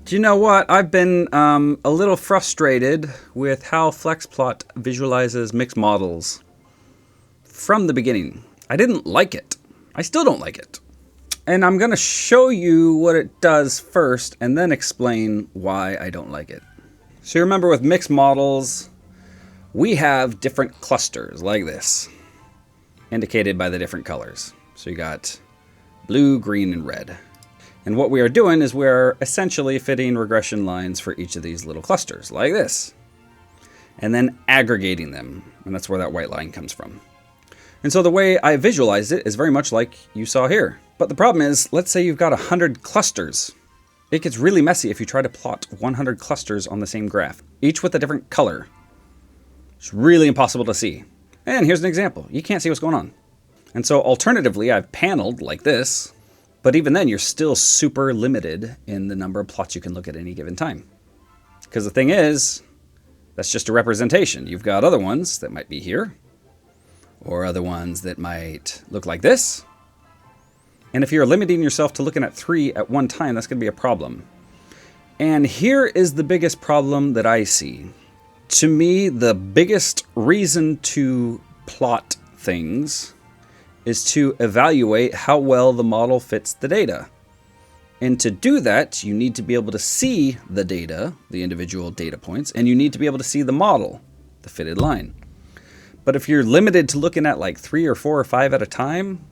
Do you know what? I've been a little frustrated with how FlexPlot visualizes mixed models from the beginning. I didn't like it. I still don't like it. And I'm going to show you what it does first and then explain why I don't like it. So you remember with mixed models, we have different clusters like this, indicated by the different colors. So you got blue, green, and red. And what we are doing is we're essentially fitting regression lines for each of these little clusters, like this. And then aggregating them, and that's where that white line comes from. And so the way I visualized it is very much like you saw here. But the problem is, let's say you've got 100 clusters. It gets really messy if you try to plot 100 clusters on the same graph, each with a different color. It's really impossible to see. And here's an example. You can't see what's going on. And so alternatively, I've paneled like this. But even then, you're still super limited in the number of plots you can look at any given time. Because the thing is, that's just a representation. You've got other ones that might be here, or other ones that might look like this. And if you're limiting yourself to looking at 3 at one time, that's going to be a problem. And here is the biggest problem that I see. To me, the biggest reason to plot things is to evaluate how well the model fits the data. And to do that, you need to be able to see the data, the individual data points, and you need to be able to see the model, the fitted line. But if you're limited to looking at like 3 or 4 or 5 at a time,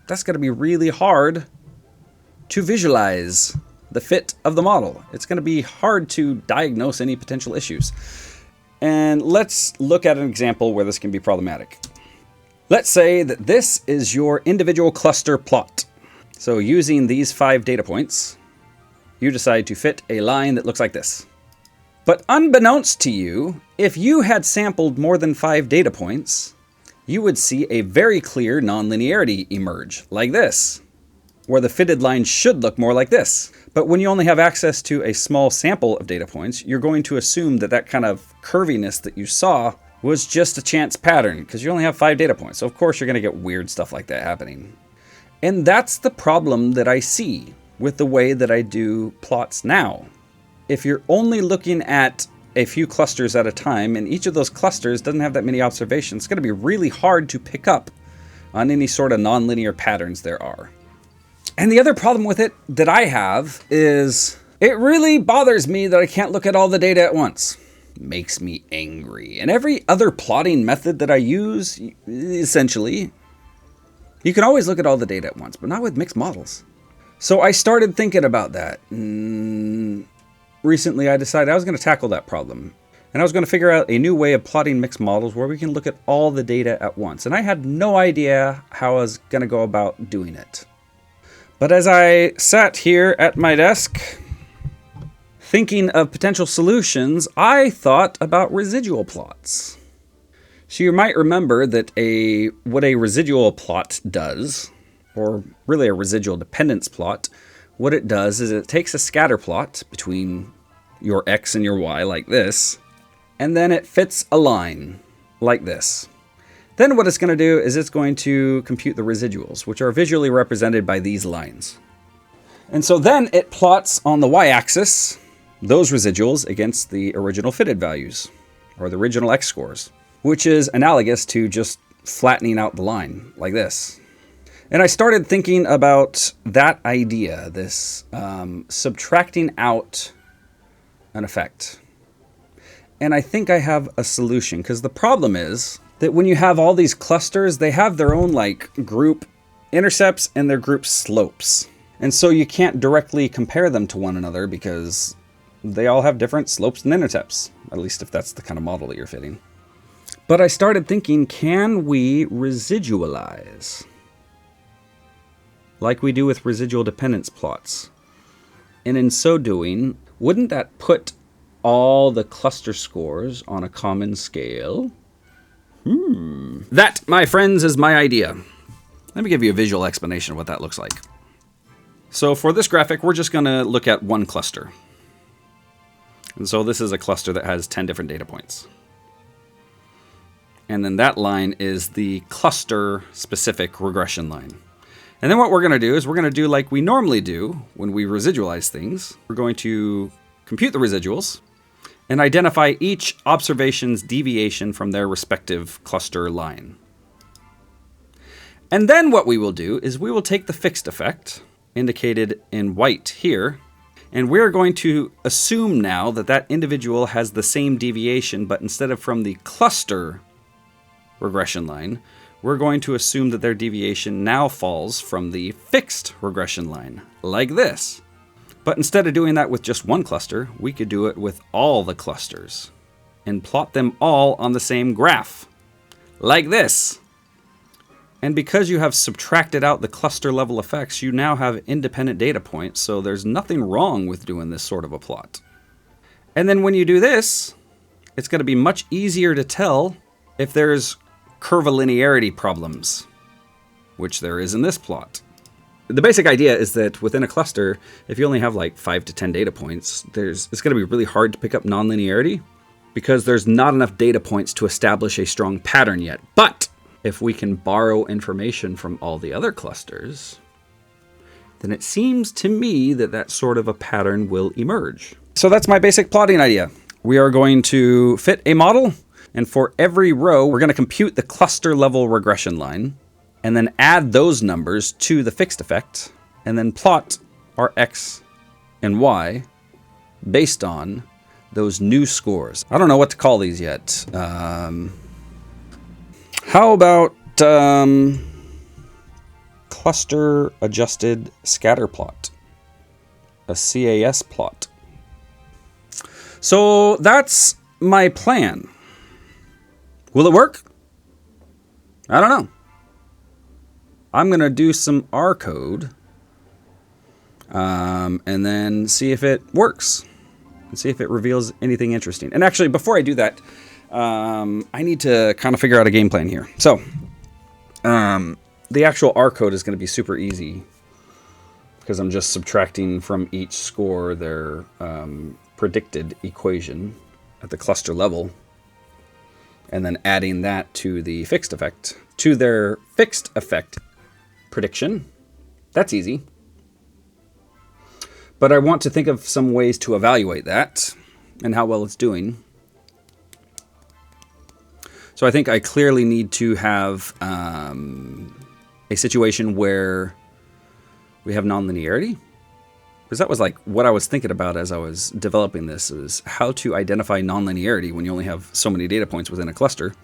that's going to be really hard to visualize the fit of the model. It's going to be hard to diagnose any potential issues. And let's look at an example where this can be problematic. Let's say that this is your individual cluster plot. So using these 5 data points, you decide to fit a line that looks like this. But unbeknownst to you, if you had sampled more than 5 data points, you would see a very clear nonlinearity emerge, like this, where the fitted line should look more like this. But when you only have access to a small sample of data points, you're going to assume that that kind of curviness that you saw was just a chance pattern, because you only have 5 data points. So of course you're going to get weird stuff like that happening. And that's the problem that I see with the way that I do plots now. If you're only looking at a few clusters at a time, and each of those clusters doesn't have that many observations, it's going to be really hard to pick up on any sort of nonlinear patterns there are. And the other problem with it that I have is it really bothers me that I can't look at all the data at once. Makes me angry. And every other plotting method that I use, essentially, you can always look at all the data at once, but not with mixed models. So I started thinking about that. Recently, I decided I was going to tackle that problem. And I was going to figure out a new way of plotting mixed models where we can look at all the data at once. And I had no idea how I was going to go about doing it. But as I sat here at my desk, thinking of potential solutions, I thought about residual plots. So you might remember that what a residual plot does, or really a residual dependence plot, what it does is it takes a scatter plot between your x and your y like this, and then it fits a line like this. Then what it's going to do is it's going to compute the residuals, which are visually represented by these lines. And so then it plots on the y-axis those residuals against the original fitted values, or the original x-scores, which is analogous to just flattening out the line like this. And I started thinking about that idea, this subtracting out an effect. And I think I have a solution, because the problem is that when you have all these clusters, they have their own like group intercepts and their group slopes. And so you can't directly compare them to one another because they all have different slopes and intercepts, at least if that's the kind of model that you're fitting. But I started thinking, can we residualize like we do with residual dependence plots? And in so doing, wouldn't that put all the cluster scores on a common scale? That, my friends, is my idea. Let me give you a visual explanation of what that looks like. So for this graphic, we're just going to look at one cluster. And so this is a cluster that has 10 different data points. And then that line is the cluster-specific regression line. And then what we're going to do is we're going to do like we normally do when we residualize things. We're going to compute the residuals, and identify each observation's deviation from their respective cluster line. And then what we will do is we will take the fixed effect, indicated in white here, and we're going to assume now that that individual has the same deviation, but instead of from the cluster regression line, we're going to assume that their deviation now falls from the fixed regression line, like this. But instead of doing that with just one cluster, we could do it with all the clusters and plot them all on the same graph, like this. And because you have subtracted out the cluster level effects, you now have independent data points, so there's nothing wrong with doing this sort of a plot. And then when you do this, it's going to be much easier to tell if there's curvilinearity problems, which there is in this plot. The basic idea is that within a cluster, if you only have like 5 to 10 data points, it's going to be really hard to pick up nonlinearity because there's not enough data points to establish a strong pattern yet. But if we can borrow information from all the other clusters, then it seems to me that that sort of a pattern will emerge. So that's my basic plotting idea. We are going to fit a model, and for every row, we're going to compute the cluster level regression line, and then add those numbers to the fixed effect, and then plot our x and y based on those new scores. I don't know what to call these yet. How about cluster adjusted scatter plot, a CAS plot? So that's my plan. Will it work? I don't know. I'm going to do some R code and then see if it works and see if it reveals anything interesting. And actually, before I do that, I need to kind of figure out a game plan here. So the actual R code is going to be super easy because I'm just subtracting from each score their predicted equation at the cluster level and then adding that to the fixed effect, to their fixed effect prediction. That's easy. But I want to think of some ways to evaluate that and how well it's doing. So I think I clearly need to have a situation where we have nonlinearity. Because that was like what I was thinking about as I was developing this, is how to identify nonlinearity when you only have so many data points within a cluster.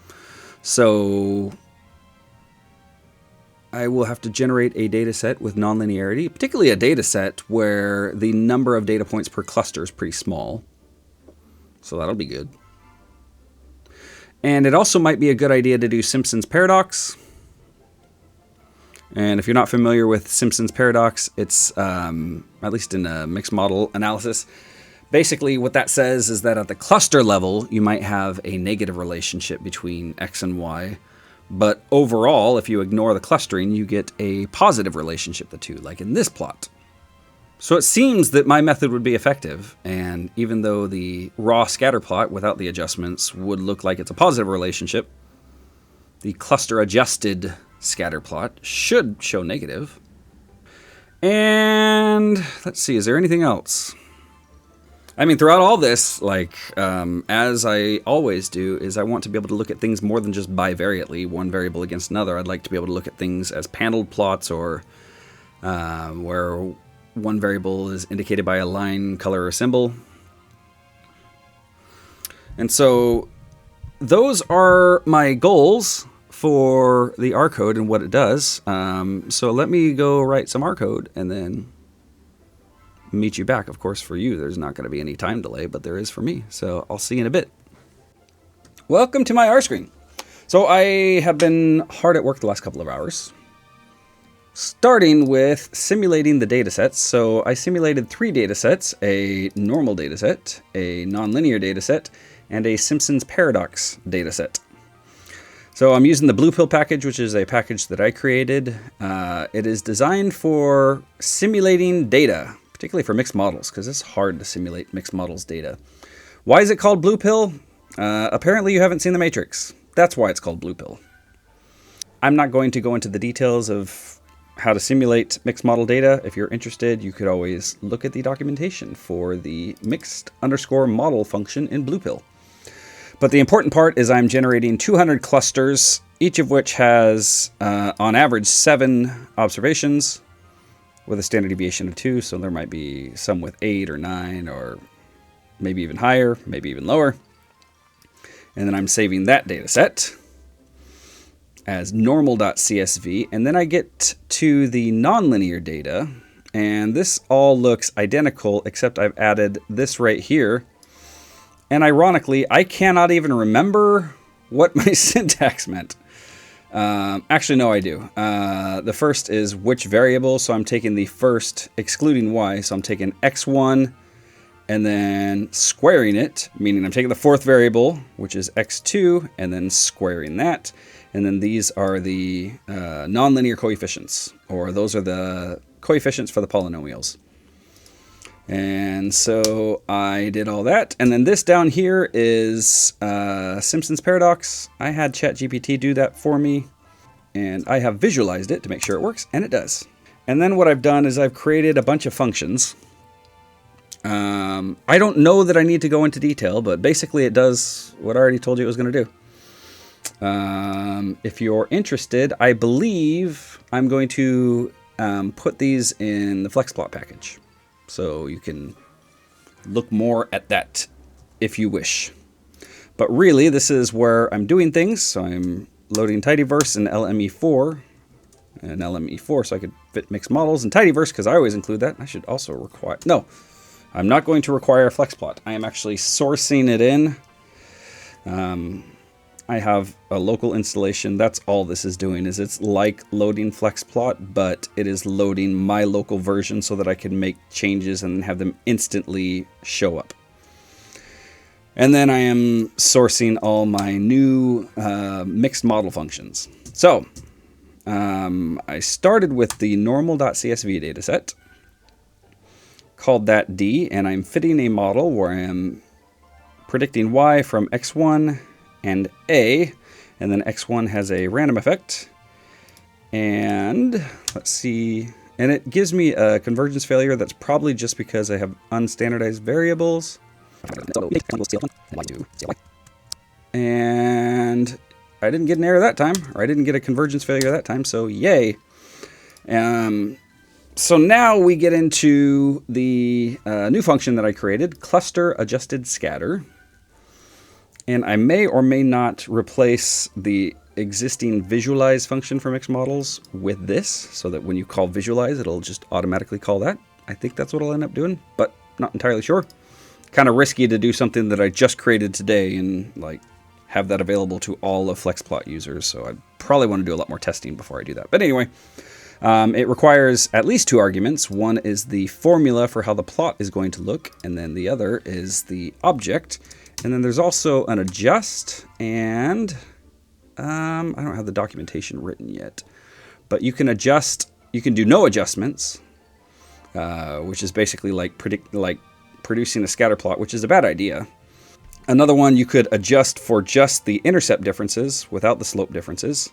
So I will have to generate a data set with nonlinearity, particularly a data set where the number of data points per cluster is pretty small. So that'll be good. And it also might be a good idea to do Simpson's paradox. And if you're not familiar with Simpson's paradox, it's, at least in a mixed model analysis, basically what that says is that at the cluster level, you might have a negative relationship between X and Y. But overall, if you ignore the clustering, you get a positive relationship, the two, like in this plot. So it seems that my method would be effective, and even though the raw scatter plot without the adjustments would look like it's a positive relationship, the cluster adjusted scatter plot should show negative. And let's see, is there anything else? I mean, throughout all this, like, as I always do, is I want to be able to look at things more than just bivariately, one variable against another. I'd like to be able to look at things as paneled plots, or where one variable is indicated by a line, color, or symbol. And so those are my goals for the R code and what it does. So let me go write some R code and then meet you back. Of course, for you, there's not going to be any time delay, but there is for me. So I'll see you in a bit. Welcome to my R screen. So I have been hard at work the last couple of hours, starting with simulating the data sets. So I simulated 3 data sets: a normal data set, a nonlinear data set, and a Simpson's paradox data set. So I'm using the Blue Pill package, which is a package that I created. It is designed for simulating data, particularly for mixed models, because it's hard to simulate mixed models data. Why is it called Blue Pill? Apparently you haven't seen The Matrix. That's why it's called Blue Pill. I'm not going to go into the details of how to simulate mixed model data. If you're interested, you could always look at the documentation for the mixed_model function in Bluepill. But the important part is I'm generating 200 clusters, each of which has, on average, 7 observations with a standard deviation of 2. So there might be some with 8 or 9 or maybe even higher, maybe even lower. And then I'm saving that data set as normal.csv. And then I get to the nonlinear data. And this all looks identical, except I've added this right here. And ironically, I cannot even remember what my syntax meant. Actually, no, I do. The first is which variable. So I'm taking the first, excluding y. So I'm taking x1 and then squaring it, meaning I'm taking the fourth variable, which is x2, and then squaring that. And then these are the nonlinear coefficients, or those are the coefficients for the polynomials. And so I did all that. And then this down here is Simpson's paradox. I had ChatGPT do that for me, and I have visualized it to make sure it works, and it does. And then what I've done is I've created a bunch of functions. I don't know that I need to go into detail, but basically it does what I already told you it was going to do. If you're interested, I believe I'm going to put these in the FlexPlot package. So you can look more at that if you wish. But really, this is where I'm doing things. So I'm loading tidyverse and LME4. And LME4 so I could fit mixed models and tidyverse because I always include that. I should also require... No, I'm not going to require a FlexPlot. I am actually sourcing it in. I have a local installation. That's all this is doing, is it's like loading FlexPlot, but it is loading my local version so that I can make changes and have them instantly show up. And then I am sourcing all my new mixed model functions. So I started with the normal.csv dataset, called that D, and I'm fitting a model where I am predicting y from x1 and a, and then x1 has a random effect. And let's see, and it gives me a convergence failure. That's probably just because I have unstandardized variables. And I didn't get an error that time, or I didn't get a convergence failure that time, so yay. So now we get into the new function that I created, cluster adjusted scatter. And I may or may not replace the existing visualize function for mixed models with this, so that when you call visualize, it'll just automatically call that. I think that's what I'll end up doing, but not entirely sure. Kind of risky to do something that I just created today and like have that available to all of FlexPlot users. So I'd probably want to do a lot more testing before I do that. But anyway, it requires at least 2 arguments. One is the formula for how the plot is going to look, and then the other is the object. And then there's also an adjust, and I don't have the documentation written yet, but you can adjust, you can do no adjustments, which is basically like producing a scatter plot, which is a bad idea. Another one, you could adjust for just the intercept differences without the slope differences.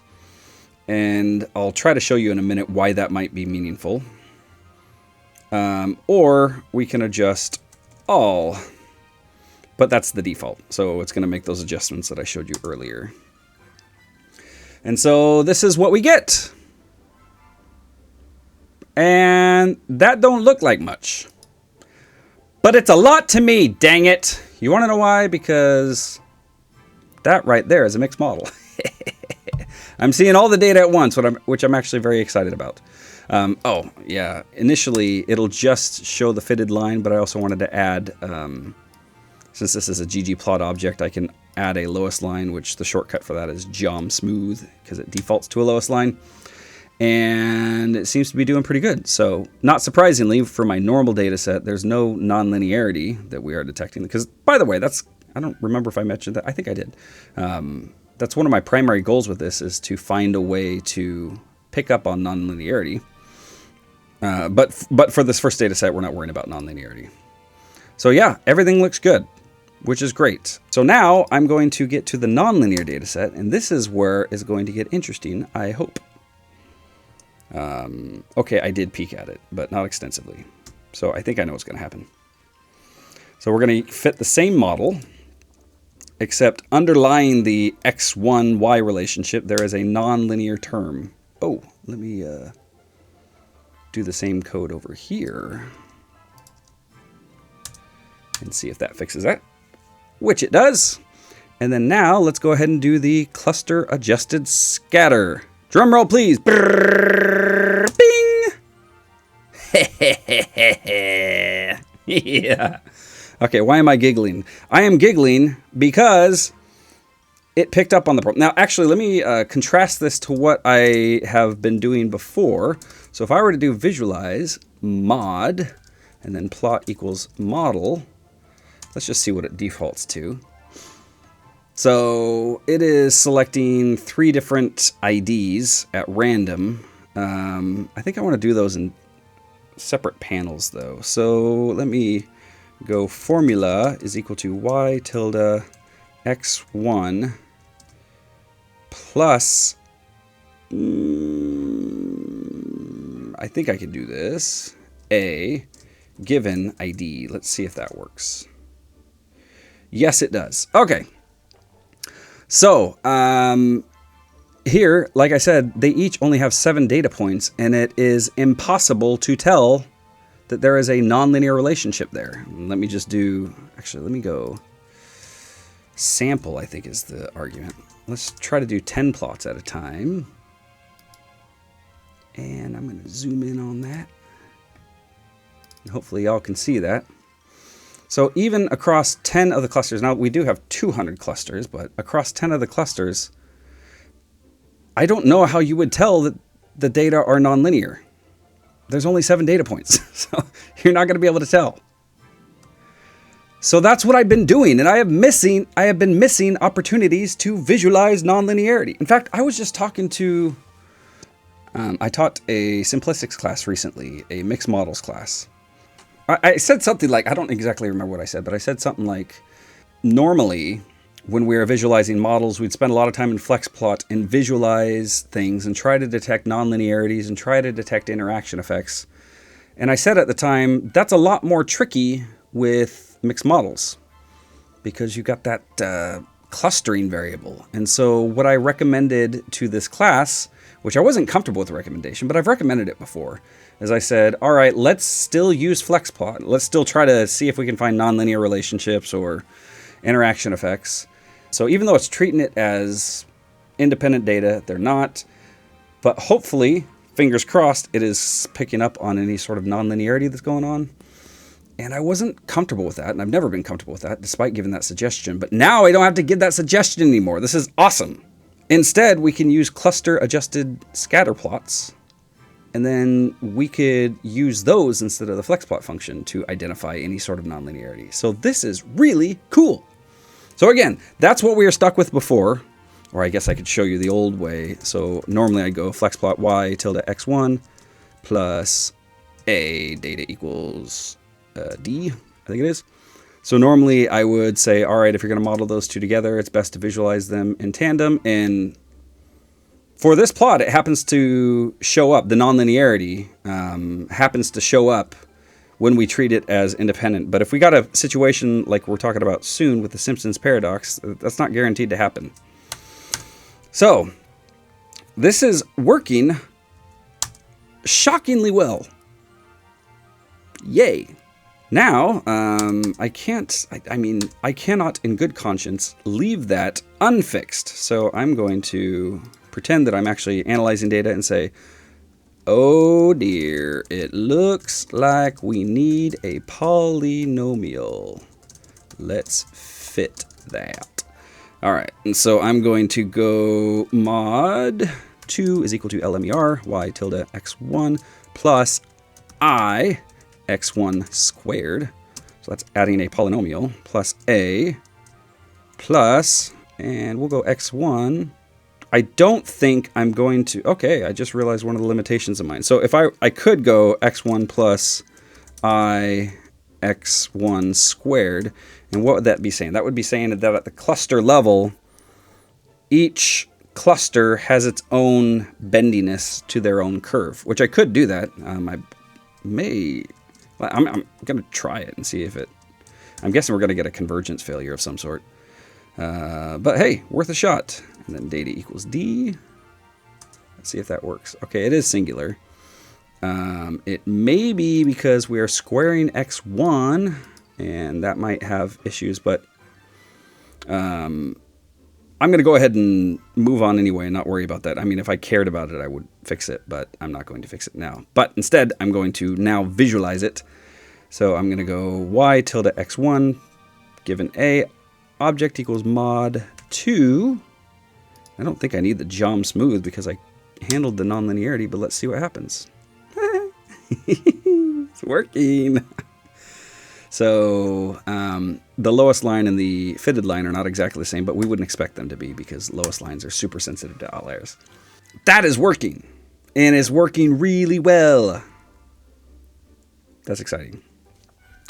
And I'll try to show you in a minute why that might be meaningful. Or we can adjust all. But that's the default, so it's going to make those adjustments that I showed you earlier. And so this is what we get. And that don't look like much. But it's a lot to me, dang it. You want to know why? Because that right there is a mixed model. I'm seeing all the data at once, which I'm actually very excited about. Oh, yeah. Initially, it'll just show the fitted line, but I also wanted to add... since this is a ggplot object, I can add a lowest line, which the shortcut for that is geom smooth, because it defaults to a lowest line. And it seems to be doing pretty good. So not surprisingly, for my normal data set, there's no nonlinearity that we are detecting. Because, by the way, I don't remember if I mentioned that. I think I did. That's one of my primary goals with this, is to find a way to pick up on nonlinearity. But for this first data set, we're not worrying about nonlinearity. So yeah, everything looks good, which is great. So now I'm going to get to the nonlinear data set, and this is where it's going to get interesting, I hope. Okay, I did peek at it, but not extensively. So I think I know what's going to happen. So we're going to fit the same model, except underlying the x1, y relationship, there is a nonlinear term. Oh, let me do the same code over here and see if that fixes that, which it does. And then now let's go ahead and do the cluster adjusted scatter. Drum roll, please. Brrr, bing. Yeah. Okay, why am I giggling? I am giggling because it picked up on the problem. Now, actually, let me contrast this to what I have been doing before. So if I were to do visualize mod and then plot equals model, let's just see what it defaults to. So it is selecting 3 different IDs at random. I think I want to do those in separate panels though. So let me go formula is equal to y tilde x1 plus, I think I can do this, a given ID. Let's see if that works. Yes, it does. Okay. So, here, like I said, they each only have 7 data points, and it is impossible to tell that there is a nonlinear relationship there. Let me just do, actually, let me go sample, I think is the argument. Let's try to do 10 plots at a time. And I'm going to zoom in on that. And hopefully y'all can see that. So even across 10 of the clusters, now we do have 200 clusters, but across 10 of the clusters, I don't know how you would tell that the data are nonlinear. There's only 7 data points, so you're not going to be able to tell. So that's what I've been doing, and I have been missing opportunities to visualize nonlinearity. In fact, I was just talking to, I taught a simplistics class recently, a mixed models class. I said something like, I don't exactly remember what I said, but I said something like, normally when we are visualizing models, we'd spend a lot of time in FlexPlot and visualize things and try to detect nonlinearities and try to detect interaction effects. And I said at the time, that's a lot more tricky with mixed models because you got that clustering variable. And so what I recommended to this class, which I wasn't comfortable with the recommendation, but I've recommended it before, as I said, all right, let's still use FlexPlot. Let's still try to see if we can find nonlinear relationships or interaction effects. So even though it's treating it as independent data, they're not. But hopefully, fingers crossed, it is picking up on any sort of nonlinearity that's going on. And I wasn't comfortable with that, and I've never been comfortable with that, despite giving that suggestion. But now I don't have to give that suggestion anymore. This is awesome. Instead, we can use cluster-adjusted scatter plots, and then we could use those instead of the FlexPlot function to identify any sort of nonlinearity. So this is really cool. So again, that's what we were stuck with before, or I guess I could show you the old way. So normally I go FlexPlot y tilde x1 plus a data equals d, I think it is. So normally I would say, all right, if you're going to model those two together, it's best to visualize them in tandem. And for this plot, it happens to show up, the nonlinearity happens to show up when we treat it as independent. But if we got a situation like we're talking about soon with the Simpson's paradox, that's not guaranteed to happen. So this is working shockingly well. Yay. Now, I cannot in good conscience leave that unfixed. So I'm going to pretend that I'm actually analyzing data and say, oh dear, it looks like we need a polynomial. Let's fit that. All right, and so I'm going to go mod 2 is equal to LMER, y tilde x1 plus I x1 squared. So that's adding a polynomial plus a plus, and we'll go x1. I don't think I'm going to, okay, I just realized one of the limitations of mine. So if I could go x1 plus I x1 squared, and what would that be saying? That would be saying that at the cluster level, each cluster has its own bendiness to their own curve, which I could do that. I'm going to try it and see if it... I'm guessing we're going to get a convergence failure of some sort. But hey, worth a shot. And then data equals D. Let's see if that works. Okay, it is singular. It may be because we are squaring x1, and that might have issues, but I'm going to go ahead and move on anyway and not worry about that. I mean, if I cared about it, I would fix it, but I'm not going to fix it now. But instead, I'm going to now visualize it. So I'm going to go y tilde x1 given a object equals mod 2. I don't think I need the geom smooth because I handled the nonlinearity, but let's see what happens. It's working. So the lowest line and the fitted line are not exactly the same, but we wouldn't expect them to be because lowest lines are super sensitive to outliers. That is working, and is working really well. That's exciting.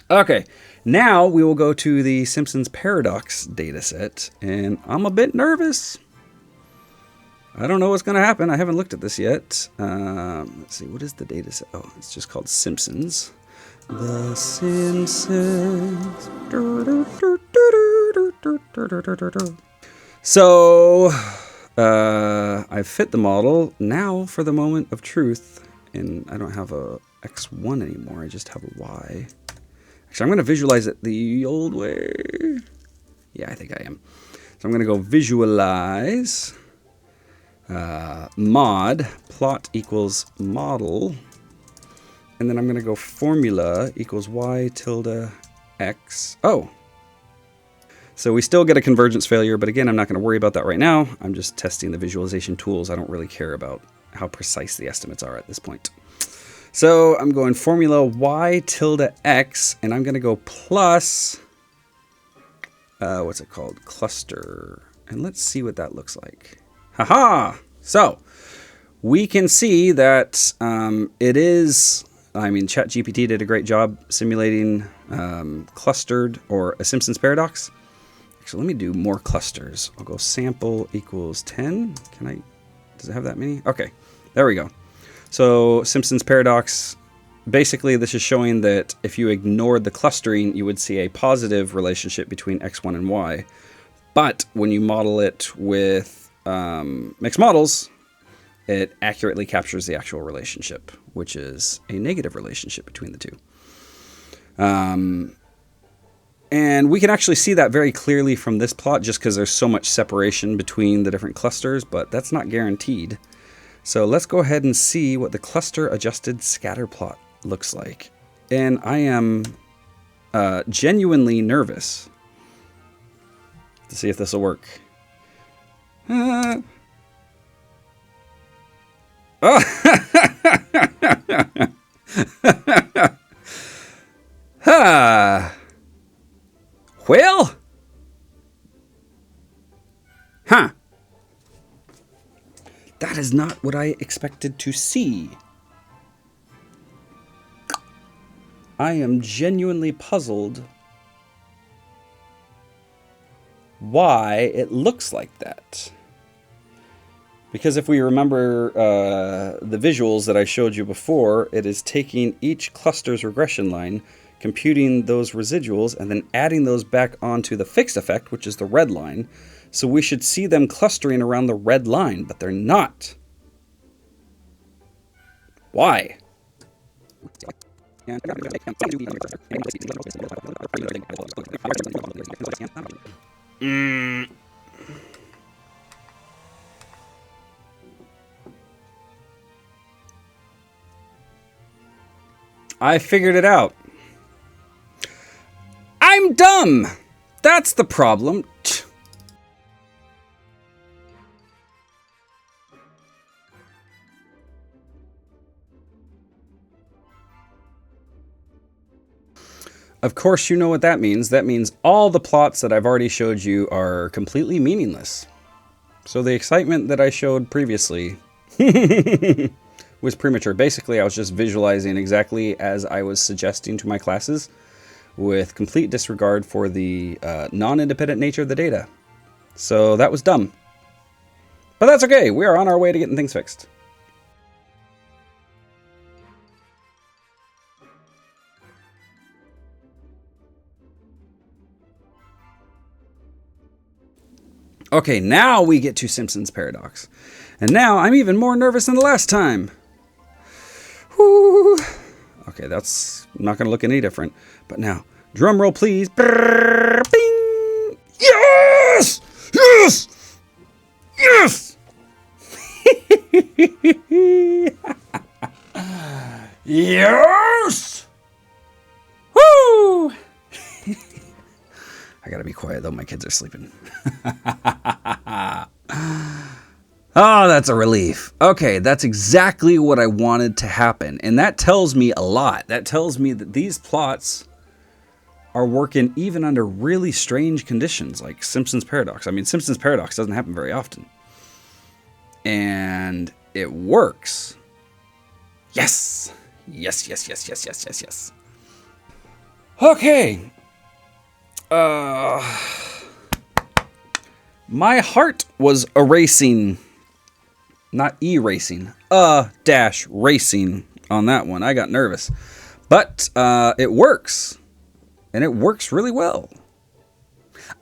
Okay, now we will go to the Simpson's paradox dataset, and I'm a bit nervous. I don't know what's going to happen. I haven't looked at this yet. Let's see, what is the dataset? Oh, it's just called Simpsons. The Simpsons. So, I've fit the model. Now for the moment of truth. And I don't have a x1 anymore. I just have a y. Actually, I'm going to visualize it the old way. Yeah, I think I am. So I'm going to go visualize mod plot equals model. And then I'm going to go formula equals y tilde x. Oh. So we still get a convergence failure, but again, I'm not going to worry about that right now. I'm just testing the visualization tools. I don't really care about how precise the estimates are at this point. So I'm going formula y tilde x, and I'm going to go plus, what's it called? Cluster. And let's see what that looks like. Haha! So we can see that it is... I mean, ChatGPT did a great job simulating clustered or a Simpson's paradox. Actually, let me do more clusters. I'll go sample equals 10. Does it have that many? Okay, there we go. So Simpson's paradox, basically this is showing that if you ignored the clustering, you would see a positive relationship between x1 and y. But when you model it with mixed models, it accurately captures the actual relationship, which is a negative relationship between the two. And we can actually see that very clearly from this plot just because there's so much separation between the different clusters, but that's not guaranteed. So let's go ahead and see what the cluster adjusted scatter plot looks like. And I am genuinely nervous to see if this will work. Oh. Well, that is not what I expected to see. I am genuinely puzzled why it looks like that. Because if we remember the visuals that I showed you before, it is taking each cluster's regression line, computing those residuals, and then adding those back onto the fixed effect, which is the red line. So we should see them clustering around the red line, but they're not. Why? I figured it out. I'm dumb! That's the problem. Of course, you know what that means. That means all the plots that I've already showed you are completely meaningless. So the excitement that I showed previously was premature. Basically, I was just visualizing exactly as I was suggesting to my classes with complete disregard for the non-independent nature of the data. So that was dumb. But that's okay. We are on our way to getting things fixed. Okay, now we get to Simpson's paradox. And now I'm even more nervous than the last time. Whew. Okay, that's not going to look any different. But now, drum roll please. Brrr, bing! Yes! Yes! Yes! Yes! Woo! I gotta be quiet though, my kids are sleeping. Oh, that's a relief. Okay, that's exactly what I wanted to happen. And that tells me a lot. That tells me that these plots are working even under really strange conditions, like Simpson's paradox. I mean, Simpson's paradox doesn't happen very often. And it works. Yes! Yes, yes, yes, yes, yes, yes, yes. Okay. My heart was erasing. Not erasing, racing on that one. I got nervous. But it works. And it works really well.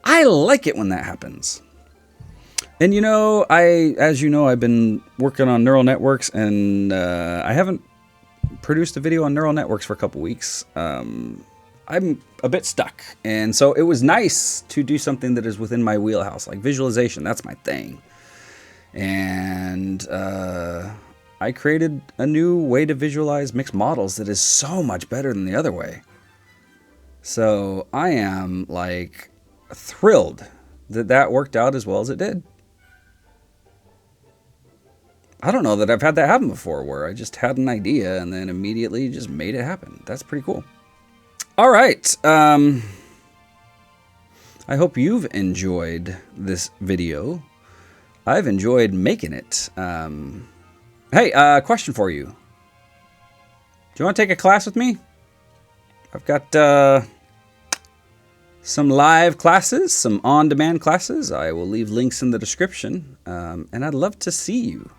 I like it when that happens. And you know, as you know, I've been working on neural networks, and I haven't produced a video on neural networks for a couple weeks. I'm a bit stuck. And so it was nice to do something that is within my wheelhouse, like visualization. That's my thing. And I created a new way to visualize mixed models that is so much better than the other way. So I am like thrilled that that worked out as well as it did. I don't know that I've had that happen before, where I just had an idea and then immediately just made it happen. That's pretty cool. All right. I hope you've enjoyed this video. I've enjoyed making it. Hey, question for you. Do you want to take a class with me? I've got some live classes, some on-demand classes. I will leave links in the description. And I'd love to see you.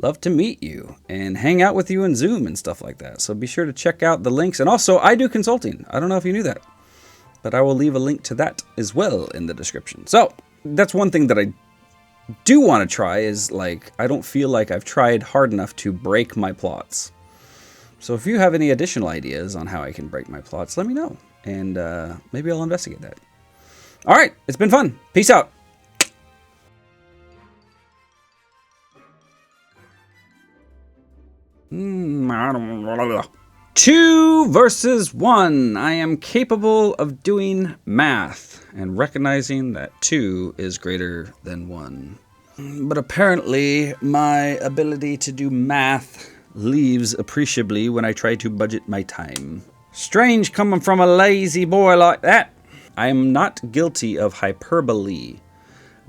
Love to meet you and hang out with you in Zoom and stuff like that. So be sure to check out the links. And also, I do consulting. I don't know if you knew that, but I will leave a link to that as well in the description. So that's one thing that I do want to try is, like, I don't feel like I've tried hard enough to break my plots. So if you have any additional ideas on how I can break my plots, let me know. And maybe I'll investigate that. All right, it's been fun. Peace out. Two versus one. I am capable of doing math and recognizing that 2 is greater than 1. But apparently my ability to do math leaves appreciably when I try to budget my time. Strange coming from a lazy boy like that. I am not guilty of hyperbole,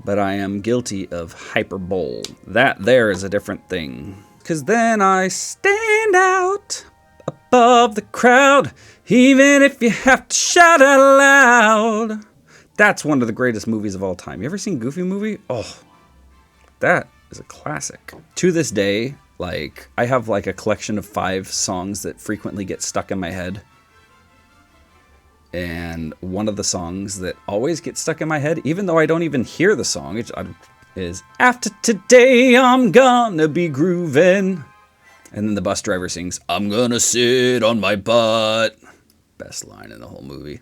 but I am guilty of hyperbole. That there is a different thing. 'Cause then I stand out above the crowd, even if you have to shout out loud. That's one of the greatest movies of all time. You ever seen Goofy movie? Oh, that is a classic. To this day, like, I have like a collection of 5 songs that frequently get stuck in my head. And one of the songs that always gets stuck in my head, even though I don't even hear the song, is "After today I'm gonna be grooving." And then the bus driver sings, "I'm gonna sit on my butt." Best line in the whole movie.